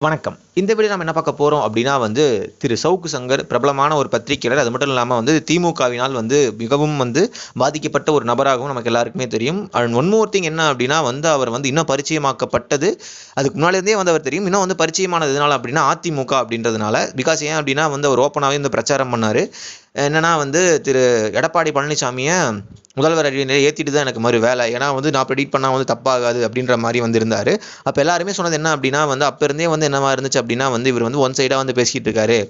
வணக்கம். இந்த வீடியோ நம்ம என்ன பார்க்க போறோம் அப்படின்னா திரு சவுக்கு சங்கர் பிரபலமான ஒரு பத்திரிகையாளர். அது மட்டும் இல்லாம திமுகவினால் மிகவும் பாதிக்கப்பட்ட ஒரு நபராகவும் நமக்கு எல்லாருக்குமே தெரியும். அண்ட் ஒன் மோர் திங் என்ன அப்படின்னா அவர் இன்னும் பரிச்சயமாக்கப்பட்டது. அதுக்கு முன்னாடியிருந்தே அவர் தெரியும். இன்னும் பரிச்சயமானது எதனால அப்படின்னா அதிமுக அப்படின்றதுனால. பிகாஸ் ஏன் அப்படின்னா அவர் ஓப்பனாகவே பிரச்சாரம் பண்ணாரு. என்னன்னா திரு எடப்பாடி பழனிசாமியை முதல்வர் அடிநிலை ஏற்றிட்டு தான் எனக்கு மறு வேலை. ஏன்னா நான் ப்ரெடிக்ட் பண்ணால் தப்பாகாது அப்படின்ற மாதிரி இருந்தார். அப்போ எல்லாருமே சொன்னது என்ன அப்படின்னா அப்போ இருந்தே என்னவா இருந்துச்சு அப்படின்னா இவர் ஒன் சைடாக பேசிக்கிட்டு இருக்காரு.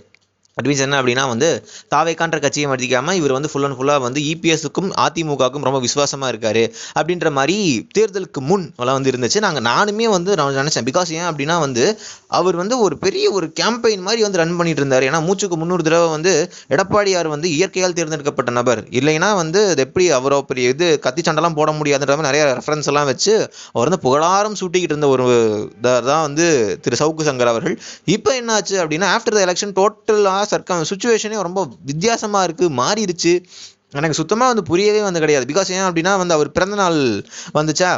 அட் மீன்ஸ் என்ன அப்படின்னா தாவேக்கான்ற கட்சியை மதிக்காமல் இவர் ஃபுல் அண்ட் ஃபுல்லாக இபிஎஸ்க்கும் அதிமுகவுக்கும் ரொம்ப விசுவாசமாக இருக்காரு அப்படின்ற மாதிரி தேர்தலுக்கு முன் இருந்துச்சு. நானுமே நான் நினச்சேன். பிகாஸ் ஏன் அப்படின்னா அவர் ஒரு பெரிய ஒரு கேம்பெயின் மாதிரி ரன் பண்ணிட்டு இருந்தார். ஏன்னா மூச்சுக்கு 300 தடவை எடப்பாடியார் இயற்கையால் தேர்ந்தெடுக்கப்பட்ட நபர் இல்லைன்னா அது எப்படி அவரோ பெரிய கத்தி சண்டெல்லாம் போட முடியாதுன்ற மாதிரி நிறைய ரெஃபரன்ஸ் எல்லாம் வச்சு அவர் புகழாரம் சூட்டிக்கிட்டு இருந்த ஒரு தான் திரு சவுக்கு சங்கர் அவர்கள். இப்போ என்னாச்சு அப்படின்னா ஆஃப்டர் த எலெக்ஷன் டோட்டலாக சுச்சுவேஷனே ரொம்ப வித்தியாசமாக இருக்குது, மாறிடுச்சு. எனக்கு சுத்தமாக புரியவே கிடையாது. பிகாஸ் ஏன் அப்படின்னா அவர் பிறந்த நாள் வந்துச்சா,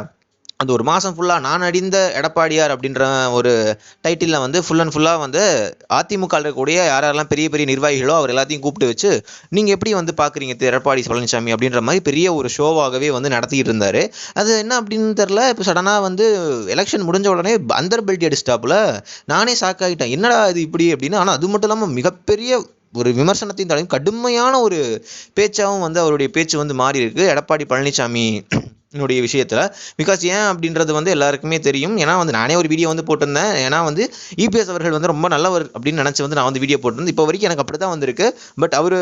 அந்த ஒரு மாதம் ஃபுல்லாக நான் அடிந்த எடப்பாடியார் அப்படின்ற ஒரு டைட்டிலில் ஃபுல் அண்ட் ஃபுல்லாக அதிமுக இருக்கக்கூடிய யாரெல்லாம் பெரிய பெரிய நிர்வாகிகளோ அவர் எல்லாத்தையும் கூப்பிட்டு வச்சு நீங்கள் எப்படி பார்க்குறீங்க எடப்பாடி பழனிசாமி அப்படின்ற மாதிரி பெரிய ஒரு ஷோவாகவே நடத்திக்கிட்டு இருந்தார். அது என்ன அப்படின்னு தெரில. இப்போ சடனாக எலெக்ஷன் முடிஞ்ச உடனே அந்தர் பெல்ட் அடிஸ்டாப்பில் நானே ஷாக் ஆகிட்டேன். என்னடா இது இப்படி அப்படின்னு. ஆனால் அது மட்டும் இல்லாமல் மிகப்பெரிய ஒரு விமர்சனத்தையும் தலையும் கடுமையான ஒரு பேச்சாகவும் அவருடைய பேச்சு மாறி இருக்கு எடப்பாடி பழனிசாமி என்னுடைய விஷயத்தில். பிகாஸ் ஏன் அப்படின்றது எல்லாருக்குமே தெரியும். ஏன்னா நானே ஒரு வீடியோ போட்டிருந்தேன். ஏன்னா இபிஎஸ் அவர்கள் ரொம்ப நல்லவர் அப்படின்னு நினச்சி நான் வீடியோ போட்டிருந்தேன். இப்போ வரைக்கும் எனக்கு அப்படி தான் வந்திருக்கு. பட் அவர்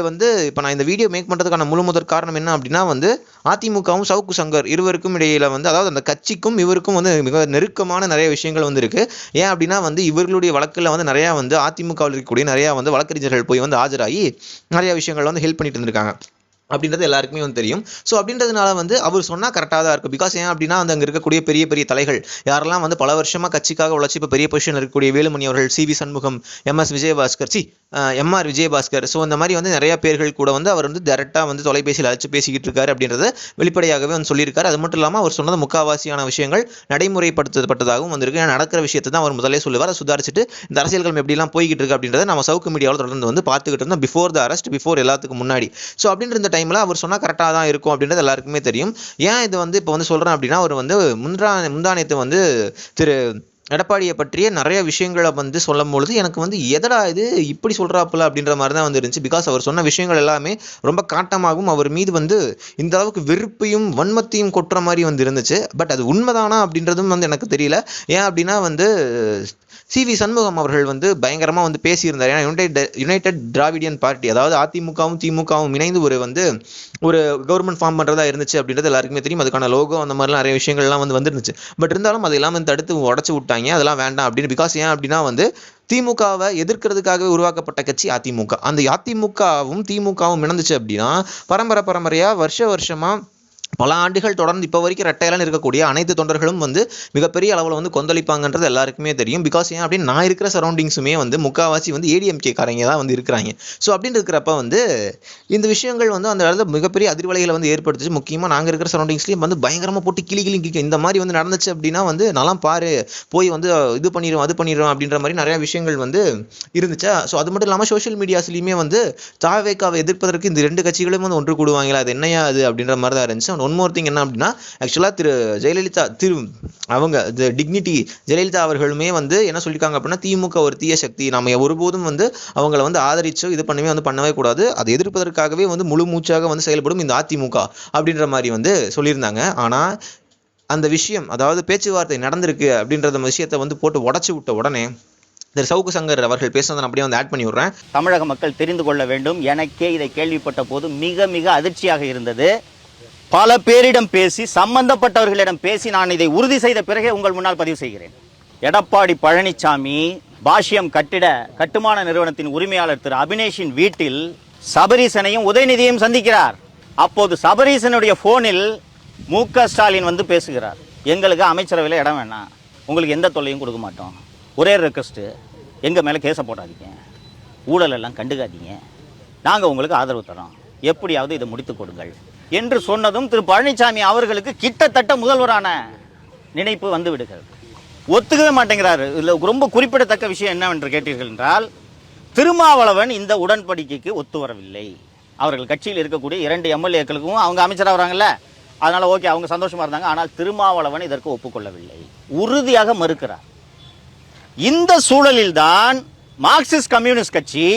இப்போ நான் இந்த வீடியோ மேக் பண்ணுறதுக்கான முதற் காரணம் என்ன அப்படின்னா அதிமுகவும் சவுக்கு சங்கர் இருவருக்கும் இடையில அதாவது அந்த கட்சிக்கும் இவருக்கும் மிக நெருக்கமான நிறைய விஷயங்கள் இருக்குது. ஏன் அப்படின்னா இவர்களுடைய வழக்கில் நிறையா அதிமுகவில் இருக்கக்கூடிய நிறையா வழக்கறிஞர்கள் போய் ஆஜராகி நிறைய விஷயங்கள் ஹெல்ப் பண்ணிட்டு இருந்திருக்காங்க அப்படின்றது எல்லாருக்குமே தெரியும். ஸோ அப்படின்றதுனால அவர் சொன்னால் கரெக்டாக தான் இருக்கும். பிகாஸ் ஏன் அப்படின்னா அங்கே இருக்கக்கூடிய பெரிய பெரிய தலைகள் யாரெல்லாம் பல வருஷமாக கட்சிக்காக உழைச்சி இப்போ பெரிய பொசிஷன் இருக்கக்கூடிய வேலுமணி அவர்கள், C V Shanmugam, M R Vijayabaskar, so இந்த மாதிரி நிறைய பேர்கள் கூட அவர் டேரெக்டாக தொலைபேசியில் அழைச்சி பேசிக்கிட்டு இருக்காரு அப்படின்றத வெளிப்படையாகவே சொல்லியிருக்காரு. அது மட்டும் இல்லாமல் அவர் சொன்னது முக்கால்வாசியான விஷயங்கள் நடைமுறைப்படுத்தப்பட்டதாகவும் வந்திருக்கு. நடக்கிற விஷயத்தை தான் அவர் முதலே சொல்லுவார். சுதாரிச்சுட்டு இந்த அரசியல்கள் எப்படிலாம் போய்கிட்டு இருக்கு அப்படின்றத நம்ம சவுக்கு மீடியாவில் தொடர்ந்து பார்த்துக்கிட்டு இருந்தோம். பிஃபோர் த அரெஸ்ட், பிஃபோர் எல்லாத்துக்கும் முன்னாடி. ஸோ அப்படின்ற இந்த டைமில் அவர் சொன்னால் கரெக்டாக தான் இருக்கும் அப்படின்றது எல்லாருக்குமே தெரியும். ஏன் இது இப்போ சொல்கிறேன் அப்படின்னா அவர் முந்தானத்து திரு எடப்பாடியை பற்றிய நிறைய விஷயங்களை சொல்லும்பொழுது எனக்கு எதடா இது இப்படி சொல்கிறாப்புல அப்படின்ற மாதிரி தான் இருந்துச்சு. பிகாஸ் அவர் சொன்ன விஷயங்கள் எல்லாமே ரொம்ப காட்டமாகவும் அவர் மீது இந்த அளவுக்கு வெறுப்பையும் வன்மத்தையும் கொட்டுற மாதிரி இருந்துச்சு. பட் அது உண்மைதானா அப்படின்றதும் எனக்கு தெரியல. ஏன் அப்படின்னா சிவி சண்முகம் அவர்கள் பயங்கரமாக பேசியிருந்தார். ஏன்னா யுனைடெட் திராவிடியன் பார்ட்டி, அதாவது அதிமுகவும் திமுகவும் இணைந்து ஒரு கவர்மெண்ட் ஃபார்ம் பண்ணுறதா இருந்துச்சு அப்படின்றது எல்லாருக்குமே தெரியும். அதுக்கான லோகோ அந்த மாதிரிலாம் நிறைய விஷயங்கள்லாம் வந்துருந்துச்சு. பட் இருந்தாலும் அதெல்லாம் தடுத்து உடச்சி விட்டாங்க. அதெல்லாம் வேண்டாம் அப்படின்னு. பிகாஸ் ஏன் அப்படின்னா திமுகவை எதிர்க்கிறதுக்காகவே உருவாக்கப்பட்ட கட்சி அதிமுக. அந்த அதிமுகவும் திமுகவும் இணைந்துச்சு அப்படின்னா பரம்பரையாக வருஷமாக பல ஆண்டுகள் தொடர்ந்து இப்போ வரைக்கும் ரெட்டையெல்லாம் இருக்கக்கூடிய அனைத்து தொண்டர்களும் மிகப்பெரிய அளவில் கொந்தளிப்பாங்கன்றது எல்லாருக்குமே தெரியும். பிகாஸ் ஏன் அப்படின்னு நான் இருக்கிற சரௌண்டிங்ஸுமே முக்கால்வாசி ஏடிஎம்கே காரங்க தான் இருக்கிறாங்க. ஸோ அப்படின்னு இருக்கிறப்ப இந்த விஷயங்கள் அந்த இடத்துல மிகப்பெரிய அதிர்வலைகளை ஏற்படுத்துச்சு. முக்கியமாக நாங்கள் இருக்கிற சரௌண்டிங்ஸ்லேயும் பயங்கரமாக போட்டு கிளி இந்த மாதிரி நடந்துச்சு அப்படின்னா நல்லா பாரு போய் இது பண்ணிடுவோம் அது பண்ணிடுவோம் அப்படின்ற மாதிரி நிறையா விஷயங்கள் இருந்துச்சா. ஸோ அது மட்டும் இல்லாமல் சோஷியல் மீடியாஸ்லையுமே தாவேக்காவை எதிர்ப்பதற்கு இந்த ரெண்டு கட்சிகளும் ஒன்று கூடுவாங்களா, அது என்னையா அது அப்படின்ற மாதிரி தான் இருந்துச்சு. ஒன் மோர் திங் என்ன அப்படின்னா ஆக்சுவலாக திரு ஜெயலலிதா அவங்க டிக்னிட்டி ஜெயலலிதா அவர்களுமே என்ன சொல்லியிருக்காங்க அப்படின்னா திமுக ஒரு தீய சக்தி, நம்ம ஒருபோதும் அவங்கள ஆதரிச்சோ இது பண்ணவே கூடாது, அதை எதிர்ப்பதற்காகவே முழு மூச்சாக செயல்படும் இந்த அதிமுக அப்படின்ற மாதிரி சொல்லியிருந்தாங்க. ஆனால் அந்த விஷயம், அதாவது பேச்சுவார்த்தை நடந்திருக்கு அப்படின்ற விஷயத்தை போட்டு உடச்சி விட்ட உடனே திரு சவுக்கு சங்கர் அவர்கள் பேசுனதை அப்படியே ஆட் பண்ணி விடுறேன். தமிழக மக்கள் தெரிந்து கொள்ள வேண்டும். எனக்கே இதை கேள்விப்பட்ட போது மிக மிக அதிர்ச்சியாக இருந்தது. பல பேரிடம் பேசி, சம்பந்தப்பட்டவர்களிடம் பேசி நான் இதை உறுதி செய்த பிறகே உங்கள் முன்னால் பதிவு செய்கிறேன். எடப்பாடி பழனிசாமி பாஷ்யம் கட்டுமான நிறுவனத்தின் உரிமையாளர் திரு அபினேஷின் வீட்டில் சபரீசனையும் உதயநிதியையும் சந்திக்கிறார். அப்போது சபரீசனுடைய போனில் மு.க. ஸ்டாலின் பேசுகிறார். எங்களுக்கு அமைச்சரவையில் இடம் வேணாம், உங்களுக்கு எந்த தொல்லையும் கொடுக்க மாட்டோம், ஒரே ரெக்வஸ்ட்டு எங்கள் மேலே கேஸை போடாதீங்க, ஊழல் எல்லாம் கண்டுக்காதீங்க, நாங்கள் உங்களுக்கு ஆதரவு தரோம், எப்படியாவது இதை முடித்து கொடுங்கள் என்று சொன்னதும் திரு பழனிசாமி அவர்களுக்கு கிட்டத்தட்ட முதல்வரான நினைப்பு வந்து விடுகிறது. ஒத்துக்கவே மாட்டேங்கிறாரு. இதுல ரொம்ப குறிப்பிடத்தக்க விஷயம் என்னவென்று கேட்டீர்கள் என்றால், திருமாவளவன் இந்த உடன்படிக்கைக்கு ஒத்து வரவில்லை. அவர்கள் கட்சியில் இருக்கக்கூடிய 2 எம்எல்ஏக்களுக்கும் அவங்க அமைச்சராக வராங்கல்ல, அதனால ஓகே, அவங்க சந்தோஷமா இருந்தாங்க. ஆனால் திருமாவளவன் இதற்கு ஒப்புக்கொள்ளவில்லை, உறுதியாக மறுக்கிறார். இந்த சூழலில்தான் மார்க்சிஸ்ட் கம்யூனிஸ்ட் கட்சி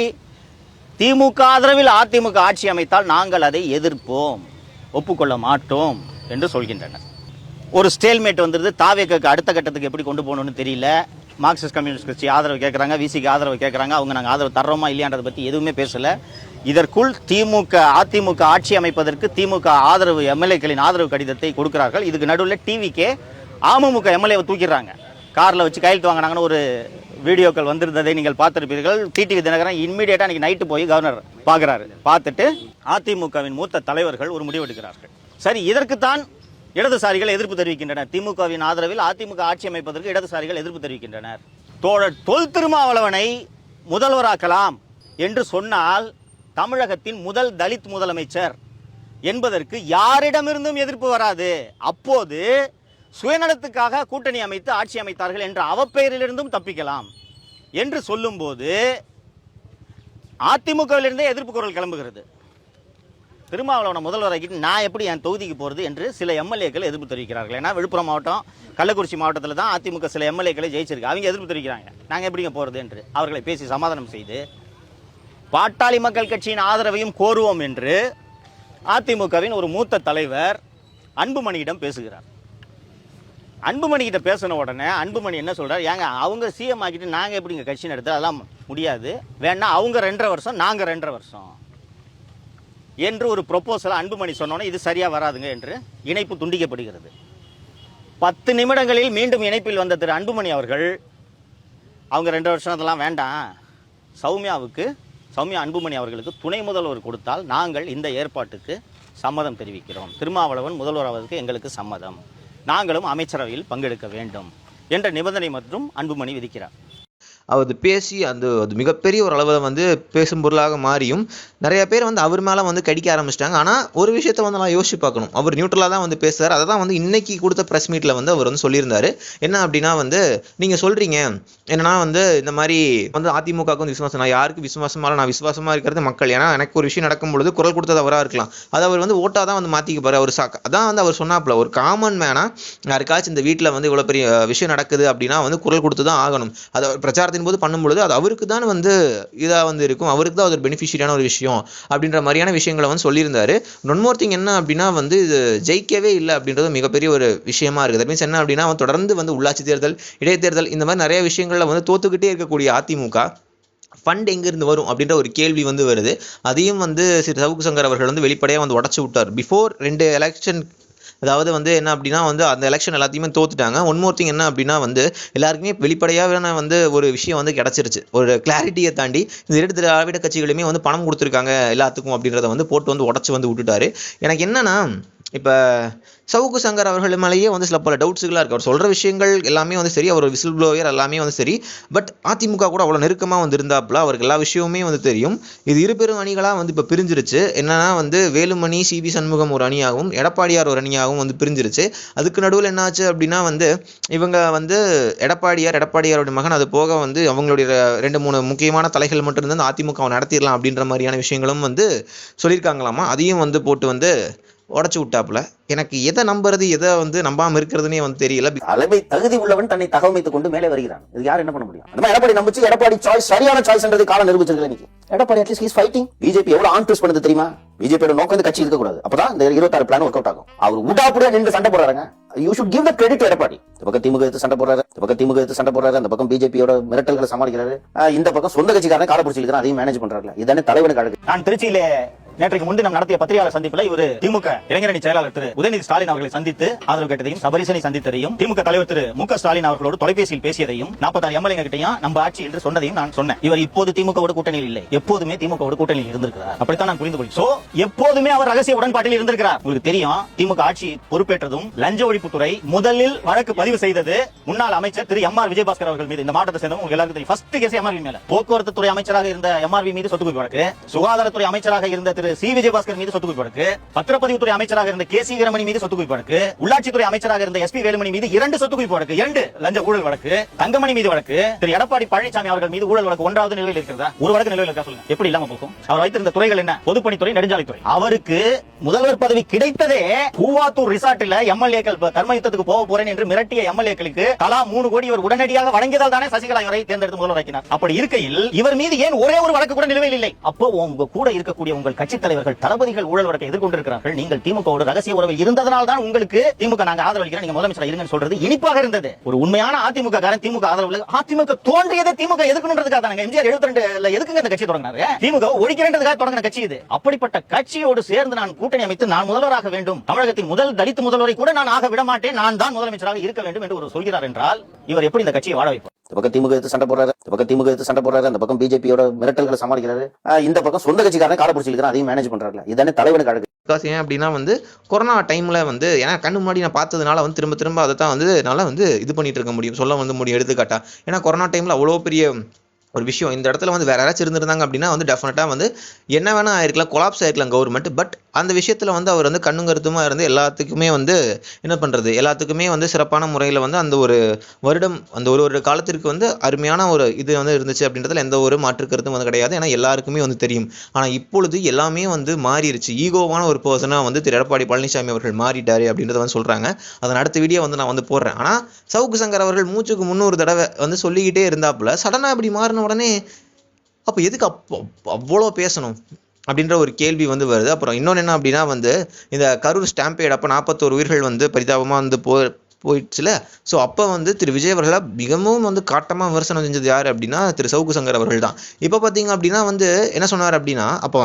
திமுக ஆதரவில் அதிமுக ஆட்சி அமைத்தால் நாங்கள் அதை எதிர்ப்போம், ஒப்புக்கொள்ள மாட்டோம் என்று சொல்கின்றனர். ஒரு ஸ்டேல்மேட் வந்துருது. தாவேக்கு அடுத்த கட்டத்துக்கு எப்படி கொண்டு போகணும்னு தெரியல. மார்க்சிஸ்ட் கம்யூனிஸ்ட் கட்சி ஆதரவு கேட்குறாங்க, விசிக்கு ஆதரவு கேட்குறாங்க. அவங்க நாங்கள் ஆதரவு தர்றோமா இல்லையான்றதை பற்றி எதுவுமே பேசலை. இதற்குள் அதிமுக ஆட்சி அமைப்பதற்கு திமுக ஆதரவு எம்எல்ஏக்களின் ஆதரவு கடிதத்தை கொடுக்கிறார்கள். இதுக்கு நடுவில் டிவிக்கே அமமுக எம்எல்ஏவை தூக்கிடுறாங்க. காரில் வச்சு கையெழுத்து வாங்கினாங்கன்னு ஒரு வீடியோக்கள் வந்திருந்ததை நீங்கள் பார்த்திருப்பீர்கள். டிடிவி தினகரன் இம்மிடியேட்டாக அன்றைக்கி நைட்டு போய் கவர்னர் பார்க்குறாரு. பார்த்துட்டு அதிமுகவின் மூத்த தலைவர்கள் ஒரு முடிவு எடுக்கிறார்கள். சரி, இதற்குத்தான் இடதுசாரிகள் எதிர்ப்பு தெரிவிக்கின்றனர். திமுகவின் ஆதரவில் அதிமுக ஆட்சி அமைப்பதற்கு இடதுசாரிகள் எதிர்ப்பு தெரிவிக்கின்றனர். தோழர் தொல் திருமாவளவனை முதல்வராக்கலாம் என்று சொன்னால் தமிழகத்தின் முதல் தலித் முதலமைச்சர் என்பதற்கு யாரிடமிருந்தும் எதிர்ப்பு வராது. அப்போது சுயநலத்துக்காக கூட்டணி அமைத்து ஆட்சி அமைத்தார்கள் என்ற அவப்பெயரிலிருந்தும் தப்பிக்கலாம் என்று சொல்லும்போது அதிமுகவிலிருந்தே எதிர்ப்பு குரல் கிளம்புகிறது. திருமாவளவனை முதல்வராக்கிட்டு நான் எப்படி என் தொகுதிக்கு போகிறது என்று சில எம்எல்ஏக்கள் எதிர்ப்பு தெரிவிக்கிறார்கள். ஏன்னா விழுப்புரம் மாவட்டம், கள்ளக்குறிச்சி மாவட்டத்தில் தான் அதிமுக சில எம்எல்ஏக்களை ஜெயிச்சிருக்கு. அவங்க எதிர்ப்பு தெரிவிக்கிறாங்க, நாங்கள் எப்படிங்க போகிறது என்று. அவர்களை பேசி சமாதானம் செய்து பாட்டாளி மக்கள் கட்சியின் ஆதரவையும் கோருவோம் என்று அதிமுகவின் ஒரு மூத்த தலைவர் அன்புமணியிடம் பேசுகிறார். அன்புமணி கிட்ட பேசின உடனே அன்புமணி என்ன சொல்றார், ஏங்க அவங்க சிஎம் ஆக்கிட்டு நாங்கள் எப்படிங்க கட்சி நடத்த, அதெல்லாம் முடியாது, வேணா அவங்க 2.5 வருஷம் நாங்கள் 2.5 வருஷம் என்று ஒரு ப்ரொபோசல் அன்புமணி சொன்னோன்னே இது சரியா வராதுங்க என்று இணைப்பு துண்டிக்கப்படுகிறது. 10 நிமிடங்களில் மீண்டும் இணைப்பில் வந்த திரு அன்புமணி அவர்கள் அவங்க 2 வருஷம் அதெல்லாம் வேண்டாம், சௌமியா அன்புமணி அவர்களுக்கு துணை முதல்வர் கொடுத்தால் நாங்கள் இந்த ஏற்பாட்டுக்கு சம்மதம் தெரிவிக்கிறோம், திருமாவளவன் முதல்வராவதற்கு எங்களுக்கு சம்மதம், நாங்களும் அமைச்சரவையில் பங்கெடுக்க வேண்டும் என்ற நிபந்தனை மற்றும் அன்புமணி விதிக்கிறார். அது பேசி அது மிகப்பெரிய ஒரு அளவில் வந்து பேசும் பொருளாக மாறியும் நிறைய பேர் வந்து அவர் மேலே வந்து கடிக்க ஆரம்பிச்சிட்டாங்க. ஆனால் ஒரு விஷயத்த வந்து நான் யோசிச்சு பார்க்கணும், அவர் நியூட்ரலாக தான் வந்து பேசுகிறார். அதை தான் வந்து இன்னைக்கு கொடுத்த ப்ரெஸ் மீட்டில் வந்து அவர் வந்து சொல்லியிருந்தாரு. என்ன அப்படின்னா வந்து நீங்கள் சொல்கிறீங்க என்னன்னா வந்து இந்த மாதிரி வந்து அதிமுகவுக்கு வந்து விசுவாசம், நான் யாருக்கு விசுவாசமாக நான் விசுவாசமாக இருக்கிறது மக்கள். ஏன்னா எனக்கு ஒரு விஷயம் நடக்கும் பொழுது குரல் கொடுத்தது அவராக இருக்கலாம், அதை அவர் வந்து ஓட்டாக தான் வந்து மாற்றிக்க போகிறார். அவர் அதான் வந்து அவர் சொன்னாப்புல ஒரு காமன் மேனாக யாருக்காச்சும் இந்த வீட்டில் வந்து இவ்வளோ பெரிய விஷயம் நடக்குது அப்படின்னா வந்து குரல் கொடுத்து தான் ஆகணும். அதை பிரச்சாரத்தின் போது பண்ணும்பொழுது அது அவருக்கு தான் வந்து இதாக வந்து இருக்கும், அவருக்கு தான் அது ஒரு பெனிஃபிஷியரான ஒரு விஷயம் அப்படின்ற மாதிரியான விஷயங்களை வந்து சொல்லியிருந்தாரு. ஒன் மோர் திங் என்ன அப்படின்னா வந்து இது ஜெயிக்கவே இல்லை அப்படின்றது மிகப்பெரிய ஒரு விஷயமா இருக்குது. தட் மீன்ஸ் என்ன அப்படின்னா தொடர்ந்து வந்து உள்ளாட்சி தேர்தல், இடைத்தேர்தல், இந்த மாதிரி நிறைய விஷயங்கள்ல வந்து தோத்துக்கிட்டே இருக்கக்கூடிய அதிமுக ஃபண்ட் எங்கிருந்து வரும் அப்படின்ற ஒரு கேள்வி வந்து வருது. அதையும் வந்து திரு சவுக்கு சங்கர் அவர்கள் வந்து வெளிப்படையாக வந்து உடச்சு விட்டார். பிஃபோர் 2 எலெக்ஷன், அதாவது வந்து என்ன அப்படின்னா வந்து அந்த எலெக்ஷன் எல்லாத்தையுமே தோத்துட்டாங்க. ஒன் மோர் திங் என்ன அப்படின்னா வந்து எல்லாருக்குமே வெளிப்படையாக வந்து ஒரு விஷயம் வந்து கிடச்சிருச்சு, ஒரு கிளாரிட்டியை தாண்டி இந்த 2 திராவிட கட்சிகளுமே வந்து பணம் கொடுத்துருக்காங்க எல்லாத்துக்கும் அப்படின்றத வந்து போட்டு வந்து உடச்சு வந்து விட்டுட்டாரு. எனக்கு என்னன்னா இப்போ சவுக்கு சங்கர் அவர்கள் மேலேயே வந்து சில பல டவுட்ஸுகளாக இருக்குது. அவர் சொல்கிற விஷயங்கள் எல்லாமே வந்து சரி, அவர் விசில் ப்ளோயர் எல்லாமே வந்து சரி, பட் அதிமுக கூட அவ்வளோ நெருக்கமாக வந்து இருந்தாப்புல அவருக்கு எல்லா விஷயமுமே வந்து தெரியும். இது 2 பெரும் அணிகளாக வந்து இப்போ பிரிஞ்சிருச்சு. என்னன்னா வந்து வேலுமணி சிவி சண்முகம் ஒரு அணியாகவும் எடப்பாடியார் ஒரு அணியாகவும் வந்து பிரிஞ்சிருச்சு. அதுக்கு நடுவில் என்னாச்சு அப்படின்னா வந்து இவங்க வந்து எடப்பாடியாரோட மகன், அது போக வந்து அவங்களுடைய 2-3 முக்கியமான தலைகள் மட்டும் இருந்து அதிமுக நடத்திடலாம் அப்படின்ற மாதிரியான விஷயங்களும் வந்து சொல்லியிருக்காங்களாமா. அதையும் வந்து போட்டு வந்து உடச்சு விட்டாப்புல. எனக்கு எதை நம்புறது எதை வந்து நம்பாம இருக்கிறதுனே வந்து தெரியல. தலைமை தகுதி உள்ளவன் தன்னை தகவமைத்துக் கொண்டு மேலே வருகிறான். இது யார் என்ன பண்ண முடியும்? அந்த மாதிரி எடப்பாடி நம்பிச்சு எடப்பாடி சாய்ஸ் சரியான சாய்ஸ்ன்றது காலம் நிரூபிச்சிருக்கல. இன்னைக்கு Edappadi at least he's fighting. BJP எவ்வளவு ஆன் ட்விஸ்ட் பண்ணுது தெரியுமா? பிஜேபியோட நோக்கம் இந்த கட்சி இருக்க கூடாது, அப்பதான் இந்த 26 பிளான் ஒர்க் அவுட் ஆகும். அவர் உடாப்புடியா நின்று சண்டை போடுறாங்க. You should give the credit to Edappadi. இந்த பக்கம் திமுக எடுத்து சண்டை போடுறாரு, அந்த பக்கம் பிஜேபியோட மிரட்டல்களை சமாளிக்கிறாரு, இந்த பக்கம் சொந்த கட்சிக்காரன் கால பிடிச்சிருக்கான், அதையும் மேனேஜ் பண்றாரு. இதானே தலைவனுக்கு அழகு. நான் திருச்சியில நேற்றைக்கு முன்தினம் நடத்திய பத்திரிகையாளர் சந்திப்பில் இவர் திமுக இளைஞரணி செயலாளர் திரு உதயநிதி ஸ்டாலின் அவர்களை சந்தித்து ஆதரவு கேட்டதையும் சபரிசனை சந்தித்ததையும் திமுக தலைவர் திரு மு.க. ஸ்டாலின் அவர்களோடு தொலைபேசியில் பேசியதையும் 46 எம்எல்ஏ கிட்டையும் நம்ம ஆட்சி என்று சொன்னதையும் நான் சொன்னேன். இவர் இப்போது திமுகவோட கூட்டணியில் இல்லை, எப்போதுமே திமுகவோட கூட்டணியில் இருந்திருக்கிறார். அப்படித்தான் நான் புரிந்து கொள்கிறேன். சோ எப்போதுமே அவர் ரகசிய உடன்பாட்டில் இருந்திருக்கிறார். உங்களுக்கு தெரியும், திமுக ஆட்சி பொறுப்பேற்றதும் லஞ்ச ஒழிப்புத்துறை முதலில் வழக்கு பதிவு செய்தது முன்னாள் அமைச்சர் திரு எம்.ஆர். விஜயபாஸ்கர் அவர்கள் மீது. இந்த மாவட்டத்தை சேர்ந்தவங்க உங்களுக்கு எல்லாருக்கும் தெரியும். ஃபர்ஸ்ட் கேஸ் எம்ஆர்வி மேல. போக்குவரத்து துறை அமைச்சராக இருந்த எம்ஆர்வி மீது சொத்து குவிப்பு வழக்கு, சுகாதாரத்துறை அமைச்சராக இருந்த திரு திரு சி விஜயபாஸ்கர் மீது சொத்து குவிப்பு வழக்கு, பத்திரப்பதிவுத்துறை அமைச்சராக இருந்த கே சி வீரமணி மீது சொத்து குவிப்பு வழக்கு, உள்ளாட்சித்துறை அமைச்சராக இருந்த எஸ் பி வேலுமணி மீது 2 சொத்து குவிப்பு வழக்கு, 2 லஞ்ச ஊழல் வழக்கு, தங்கமணி மீது வழக்கு, திரு எடப்பாடி பழனிசாமி அவர்கள் மீது ஊழல் வழக்கு 1வது நிலையில் இருக்கிறதா? ஒரு வழக்கு நிலையில் இருக்கா சொல்லுங்க. எப்படி இல்லாம போகும்? அவர் வைத்திருந்த துறைகள் என்ன? பொதுப்பணித்துறை, நெடுஞ்சாலைத்துறை. அவருக்கு முதல்வர் பதவி கிடைத்ததே பூவாத்தூர் ரிசார்ட்டில் எம்எல்ஏக்கள் கர்ம யுத்தத்துக்கு போக போறேன் என்று மிரட்டிய எம்எல்ஏக்களுக்கு தலா 3 கோடி இவர் உடனடியாக வழங்கியதால் தானே சசிகலா இவரை தேர்ந்தெடுத்து முதல்வராக்கினார். அப்படி இருக்கையில் இவர் மீது ஏன் ஒரே ஒரு வழக்கு கூட நிலுவையில் இல்லை? அப்போ உங்க கூட இருக்கக்கூடிய உங்கள் கட்சி தலைவர்கள் தளபதிகள் ஊழல் வழக்கை எதிர்கொண்டிருக்கிறார்கள். நீங்கள் திமுகவோடு ரகசிய உறவில் இருந்ததனால் தான் உங்களுக்கு திமுக நாங்க ஆதரவளிக்கிறோம், நீங்க முதலமைச்சர் இருங்கன்னு சொல்றது இனிப்பாக இருந்தது. ஒரு உண்மையான அதிமுக காரன் திமுக ஆதரவு, அதிமுக தோன்றியதை திமுக எதிர்க்கணுன்றதுக்காக தானே எம்ஜிஆர் 72ல எதுக்குங்க இந்த கட்சி தொடங்கினாரு? திமுக ஒழிக்கிறதுக்காக தொடங்கின கட்சி இது. அப்படிப்பட்ட கட்சியோடு சேர்ந்து நான் கூட்டணி அமைத்து நான் முதல்வராக வேண்டும், தமிழகத்தின் முதல் தலித் முதல்வரை கூட நான் ஆக விட மாட்டேன், நான் தான் முதலமைச்சராக இருக்க வேண்டும் என்று ஒரு சொல்கிறார் என்றால் இவர் எப்படி இந்த கட்சியை வாழ வைப்பார்? இந்த பக்கம் திமுக எடுத்து சண்டை போடுறாரு, இந்த பக்கம் திமுக எடுத்து சண்டை போடுறாரு, அந்த பக்கம் பிஜேபியோட மிரட்டல்களை சமாளிக்கிறாரு, இந்த பக்கம் சொந்த கட்சிக்காரன் கால பிடிச்சிருக்கான், அதையும் மேனேஜ் பண்றாரு. இதுதானே தலைவனுக்கு அழகு. பிகாஸ் ஏன் அப்படின்னா வந்து கொரோனா டைமில் வந்து ஏன்னா கண்ணு முன்னாடி நான் பார்த்ததுனால வந்து திரும்ப திரும்ப அதை தான் வந்து என்னால் வந்து இது பண்ணிட்டு இருக்க முடியும், சொல்ல வந்து முடியும் எடுத்துக்காட்டா. ஏன்னா கொரோனா டைமில் அவ்வளோ பெரிய ஒரு விஷயம் இந்த இடத்துல வந்து வேற யாராச்சும் இருந்திருந்தாங்க அப்படின்னா வந்து டெஃபினட்டாக வந்து என்ன வேணா ஆயிருக்கலாம், கொலாப்ஸ் ஆயிருக்கலாம் கவர்மெண்ட். பட் அந்த விஷயத்தில் வந்து அவர் வந்து கண்ணும் கருத்துமா இருந்து எல்லாத்துக்குமே வந்து என்ன பண்ணுறது, எல்லாத்துக்குமே வந்து சிறப்பான முறையில் வந்து அந்த ஒரு வருடம் அந்த ஒரு காலத்திற்கு வந்து அருமையான ஒரு இது வந்து இருந்துச்சு அப்படின்றதுல எந்த ஒரு மாற்று கருத்தும் வந்து கிடையாது. ஏன்னா எல்லாருக்குமே வந்து தெரியும். ஆனால் இப்பொழுது எல்லாமே வந்து மாறிடுச்சு. ஈகோவான ஒரு பர்சனாக வந்து திரு எடப்பாடி பழனிசாமி அவர்கள் மாறிட்டாரு அப்படின்றத வந்து சொல்கிறாங்க. அதன் அடுத்த வீடியோ வந்து நான் வந்து போடுறேன். ஆனால் சவுக்கு சங்கர் அவர்கள் மூச்சுக்கு 300 தடவை வந்து சொல்லிக்கிட்டே இருந்தாப்புல சடனாக இப்படி மாறின உடனே அப்போ எதுக்கு அவ்வளோ பேசணும் அப்படின்ற ஒரு கேள்வி வந்து வருது. அப்புறம் இன்னொன்று என்ன அப்படின்னா வந்து இந்த கரூர் ஸ்டாம்பேட் அப்போ 41 உயிர்கள் வந்து பரிதாபமாக வந்து போயிடுச்சுல. ஸோ அப்போ வந்து திரு விஜய் அவர்களை மிகவும் வந்து காட்டமாக விமர்சனம் செஞ்சது யார் அப்படின்னா திரு சவுக்கு சங்கர் அவர்கள் தான். இப்போ பார்த்தீங்க அப்படின்னா வந்து என்ன சொன்னார் அப்படின்னா அப்போ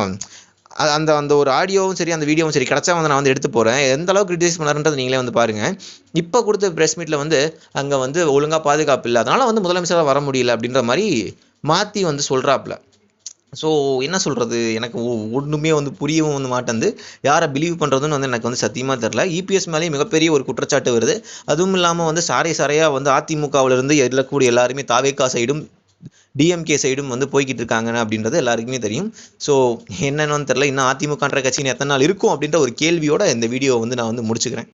அந்த அந்த ஒரு ஆடியோவும் சரி அந்த வீடியோவும் சரி கிடச்சா வந்து நான் வந்து எடுத்து போகிறேன், எந்த அளவுக்கு கிரிட்டிசைஸ் பண்ணாருன்றது நீங்களே வந்து பாருங்கள். இப்போ கொடுத்த ப்ரெஸ் மீட்டில் வந்து அங்கே வந்து ஒழுங்காக பாதுகாப்பு இல்லை, அதனால் வந்து முதலமைச்சராக வர முடியல அப்படின்ற மாதிரி மாற்றி வந்து சொல்கிறாப்புல. ஸோ என்ன சொல்கிறது, எனக்கு ஒன்றுமே வந்து புரியவும் வந்து மாட்டேந்து, யாரை பிலீவ் பண்ணுறதுன்னு வந்து எனக்கு வந்து சத்தியமாக தெரில. இபிஎஸ் மேலேயும் மிகப்பெரிய ஒரு குற்றச்சாட்டு வருது. அதுவும் இல்லாமல் வந்து சாரையாக வந்து அதிமுகவிலிருந்து இருக்கக்கூடிய எல்லாருமே தாவேகா சைடும் டிஎம்கே சைடும் வந்து போய்கிட்டு இருக்காங்க அப்படின்றது எல்லாருக்குமே தெரியும். ஸோ என்னன்னு தெரில, இன்னும் அதிமுகன்ற கட்சின்னு எத்தனை நாள் இருக்கும் அப்படின்ற ஒரு கேள்வியோட இந்த வீடியோ வந்து நான் வந்து முடிச்சுக்கிறேன்.